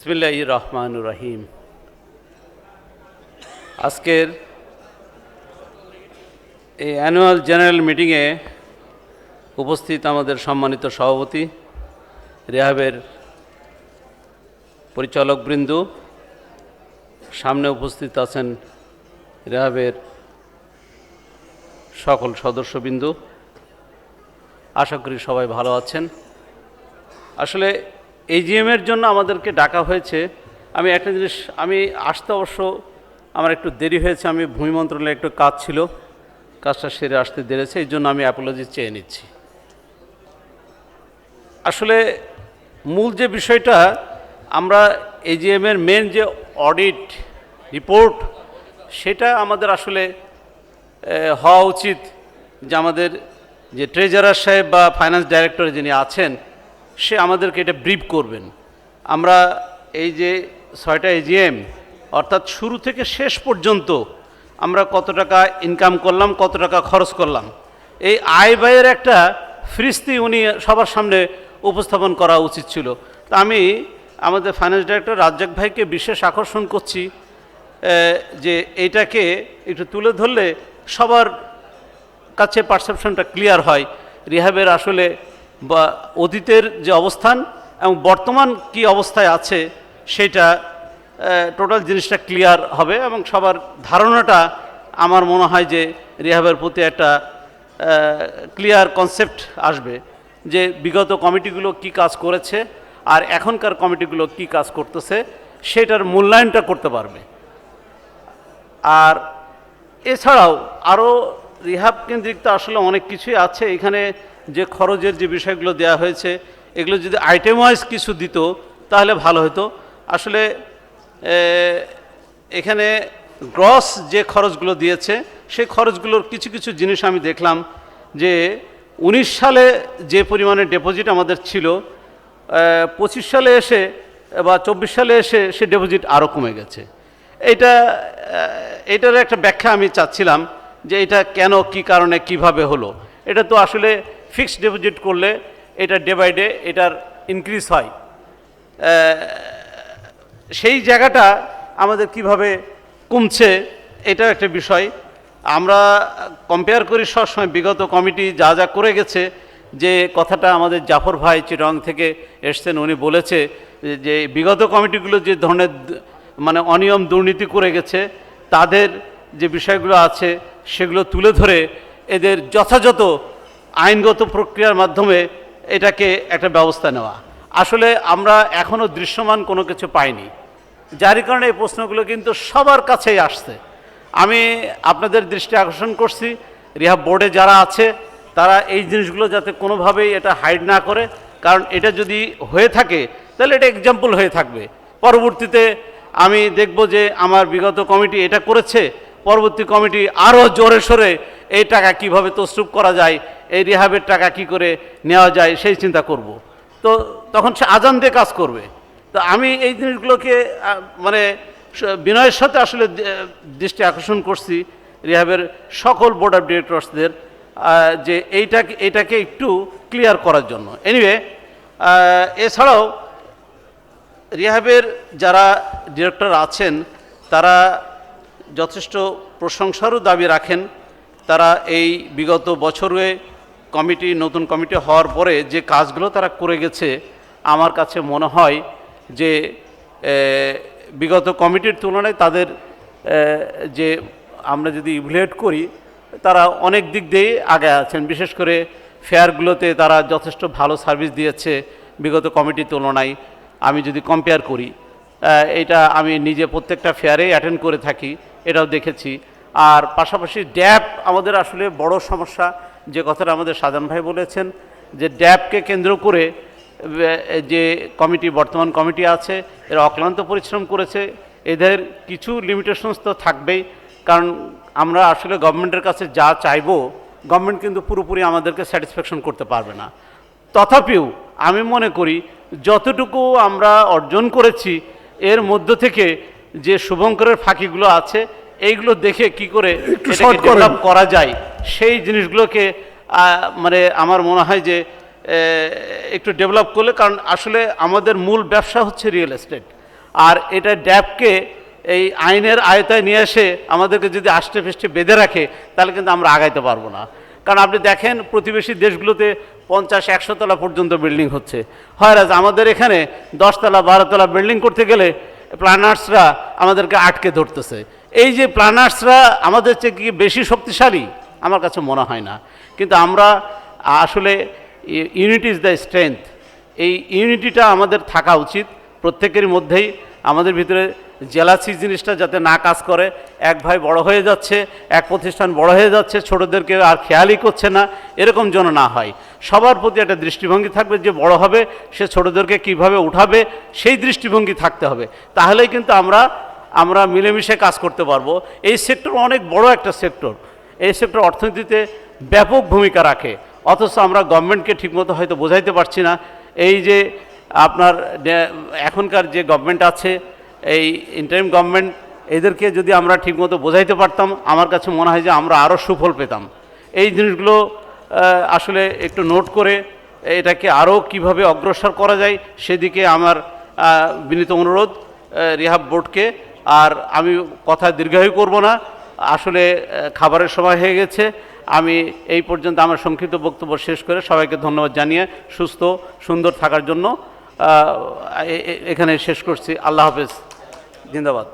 বিসমিল্লাহির রহমানির রহিম। আজকের এই অ্যানুয়াল জেনারেল মিটিংয়ে উপস্থিত আমাদের সম্মানিত সভাপতি, রেহাবের পরিচালকবৃন্দ, সামনে উপস্থিত আছেন রেহাবের সকল সদস্যবৃন্দ, আশা করি সবাই ভালো আছেন। আসলে এজিএমের জন্য আমাদেরকে ডাকা হয়েছে। আমি একটা জিনিস, আমি আসতে অবশ্য আমার একটু দেরি হয়েছে, আমি ভূমি মন্ত্রণালয়ে একটু কাজ ছিল, কাজটা সেরে আসতে দেরিছে, এই জন্য আমি অ্যাপোলজি চেয়ে নিচ্ছি। আসলে মূল যে বিষয়টা, আমরা এজিএমের মেন যে অডিট রিপোর্ট, সেটা আমাদের আসলে হওয়া উচিত যে আমাদের যে ট্রেজারার সাহেব বা ফাইন্যান্স ডাইরেক্টর যিনি আছেন, সে আমাদেরকে এটা ব্রিফ করবেন। আমরা এই যে 6টা এজিএম, অর্থাৎ শুরু থেকে শেষ পর্যন্ত আমরা কত টাকা ইনকাম করলাম, কত টাকা খরচ করলাম, এই আয় ব্যয়ের একটা ফিরিস্তি উনি সবার সামনে উপস্থাপন করা উচিত ছিল। তা আমি আমাদের ফাইন্যান্স ডাইরেক্টর রাজ্জাক ভাইকে বিশেষ আকর্ষণ করছি যে এইটাকে একটু তুলে ধরলে সবার কাছে পারসেপশনটা ক্লিয়ার হয়, রিহাবের আসলে বা অতীতের যে অবস্থান এবং বর্তমান কি অবস্থায় আছে সেটা টোটাল জিনিসটা ক্লিয়ার হবে এবং সবার ধারণাটা আমার মনে হয় যে রিহাবের প্রতি একটা ক্লিয়ার কনসেপ্ট আসবে যে বিগত কমিটিগুলো কি কাজ করেছে আর এখনকার কমিটিগুলো কি কাজ করতেছে, সেটার মূল্যায়নটা করতে পারবে। আর এছাড়াও আরও রিহাব কেন্দ্রিক তো আসলে অনেক কিছুই আছে। এখানে যে খরচের যে বিষয়গুলো দেওয়া হয়েছে, এগুলো যদি আইটেম ওয়াইজ কিছু দিত তাহলে ভালো হতো। আসলে এখানে গ্রস যে খরচগুলো দিয়েছে, সেই খরচগুলোর কিছু কিছু জিনিস আমি দেখলাম যে 19 সালে যে পরিমাণে ডিপোজিট আমাদের ছিল, 25 সালে এসে বা 24 সালে এসে সে ডিপোজিট আরও কমে গেছে। এটার একটা ব্যাখ্যা আমি চাচ্ছিলাম যে এটা কেন, কি কারণে, কিভাবে হলো। এটা তো আসলে ফিক্সড ডিপোজিট করলে এটা ডে বাই ডে এটার ইনক্রিজ হয়, সেই জায়গাটা আমাদের কিভাবে কমছে এটাও একটা বিষয়। আমরা কম্পেয়ার করি সবসময় বিগত কমিটি যা যা করে গেছে, যে কথাটা আমাদের জাফর ভাই চিটং থেকে এসছেন, উনি বলেছে যে বিগত কমিটিগুলো যে ধরনের মানে অনিয়ম দুর্নীতি করে গেছে, তাদের যে বিষয়গুলো আছে সেগুলো তুলে ধরে এদের যথাযথ আইনগত প্রক্রিয়ার মাধ্যমে এটাকে একটা ব্যবস্থা নেওয়া। আসলে আমরা এখনও দৃশ্যমান কোনো কিছু পাইনি, যার কারণে এই প্রশ্নগুলো কিন্তু সবার কাছেই আসছে। আমি আপনাদের দৃষ্টি আকর্ষণ করছি, রিহাব বোর্ডে যারা আছে তারা এই জিনিসগুলো যাতে কোনোভাবেই এটা হাইড না করে, কারণ এটা যদি হয়ে থাকে তাহলে এটা এক্সাম্পল হয়ে থাকবে। পরবর্তীতে আমি দেখব যে আমার বিগত কমিটি এটা করেছে, পরবর্তী কমিটি আরও জোরে সোরে এই টাকা কিভাবে তসরুপ করা যায়, এই রিহাবের টাকা কি করে নেওয়া যায় সেই চিন্তা করব। তো তখন সে আজান দিয়ে কাজ করবে। তো আমি এই জিনিসগুলোকে মানে বিনয়ের সাথে আসলে দৃষ্টি আকর্ষণ করছি রিহাবের সকল বোর্ড অফ ডিরেক্টরসদের, যে এইটাকে একটু ক্লিয়ার করার জন্য। এনিওয়ে, এছাড়াও রিহাবের যারা ডিরেক্টর আছেন তারা যথেষ্ট প্রশংসারও দাবি রাখেন। তারা এই বিগত বছরে কমিটি, নতুন কমিটি হওয়ার পরে যে কাজগুলো তারা করে গেছে, আমার কাছে মনে হয় যে বিগত কমিটির তুলনায় তাদের যে আমরা যদি ইভ্যালুয়েট করি, তারা অনেক দিক দিয়েই আগে আছেন। বিশেষ করে ফেয়ারগুলোতে তারা যথেষ্ট ভালো সার্ভিস দিয়েছে বিগত কমিটির তুলনায়। আমি যদি কম্পেয়ার করি, এটা আমি নিজে প্রত্যেকটা ফেয়ারেই অ্যাটেন্ড করে থাকি, এটাও দেখেছি। আর পাশাপাশি ড্যাব আমাদের আসলে বড় সমস্যা, যে কথাটা আমাদের সাজান ভাই বলেছেন, যে ড্যাবকে কেন্দ্র করে যে কমিটি, বর্তমান কমিটি আছে, এরা অক্লান্ত পরিশ্রম করেছে। এদের কিছু লিমিটেশনস তো থাকবেই, কারণ আমরা আসলে গভর্নমেন্টের কাছে যা চাইবো, গভর্নমেন্ট কিন্তু পুরোপুরি আমাদেরকে স্যাটিসফ্যাকশন করতে পারবে না। তথাপিও আমি মনে করি যতটুকু আমরা অর্জন করেছি, এর মধ্য থেকে যে শুভঙ্করের ফাঁকিগুলো আছে, এইগুলো দেখে কি করে ডেভেলপ করা যায় সেই জিনিসগুলোকে মানে আমার মনে হয় যে একটু ডেভেলপ করলে, কারণ আসলে আমাদের মূল ব্যবসা হচ্ছে রিয়েল এস্টেট। আর এটা ড্যাবকে এই আইনের আয়তায় নিয়ে এসে আমাদেরকে যদি আষ্টে পৃষ্ঠে বেঁধে রাখে, তাহলে কিন্তু আমরা আগাইতে পারবো না। কারণ আপনি দেখেন প্রতিবেশী দেশগুলোতে 50-100 তলা পর্যন্ত বিল্ডিং হচ্ছে, হয় আমাদের এখানে 10 তলা 12 তলা বিল্ডিং করতে গেলে প্ল্যানার্সরা আমাদেরকে আটকে ধরতেছে। এই যে প্ল্যানার্সরা আমাদের চেয়ে কি বেশি শক্তিশালী? আমার কাছে মনে হয় না। কিন্তু আমরা আসলে ইউনিটি ইজ দ্য স্ট্রেংথ, এই ইউনিটিটা আমাদের থাকা উচিত প্রত্যেকের মধ্যেই। আমাদের ভিতরে জেলাসি জিনিসটা যাতে না কাজ করে, এক ভাই বড় হয়ে যাচ্ছে, এক প্রতিষ্ঠান বড় হয়ে যাচ্ছে, ছোটদেরকে আর খেয়ালই করছে না, এরকম যেন না হয়। সবার প্রতি একটা দৃষ্টিভঙ্গি থাকবে, যে বড় হবে সে ছোটদেরকে কিভাবে উঠাবে সেই দৃষ্টিভঙ্গি থাকতে হবে। তাহলেই কিন্তু আমরা মিলেমিশে কাজ করতে পারবো। এই সেক্টর অনেক বড় একটা সেক্টর, এই সেক্টর অর্থনীতিতে ব্যাপক ভূমিকা রাখে, অথচ আমরা গভর্নমেন্টকে ঠিকমতো হয়তো বোঝাইতে পারছি না। এই যে আপনার এখনকার যে গভর্নমেন্ট আছে, এই ইন্টারিম গভর্নমেন্ট, এদেরকে যদি আমরা ঠিকমতো বোঝাইতে পারতাম, আমার কাছে মনে হয় যে আমরা আরও সুফল পেতাম। এই জিনিসগুলো আসলে একটু নোট করে এটাকে আরও কিভাবে অগ্রসর করা যায় সেদিকে আমার বিনীত অনুরোধ রিহাব বোর্ডকে। আর আমি কথা দীর্ঘায়ু করব না, আসলে খাবারের সময় হয়ে গেছে। আমি এই পর্যন্ত আমার সংক্ষিপ্ত বক্তব্য শেষ করে সবাইকে ধন্যবাদ জানিয়ে সুস্থ সুন্দর থাকার জন্য এখানে শেষ করছি। আল্লাহ হাফেজ, জিন্দাবাদ।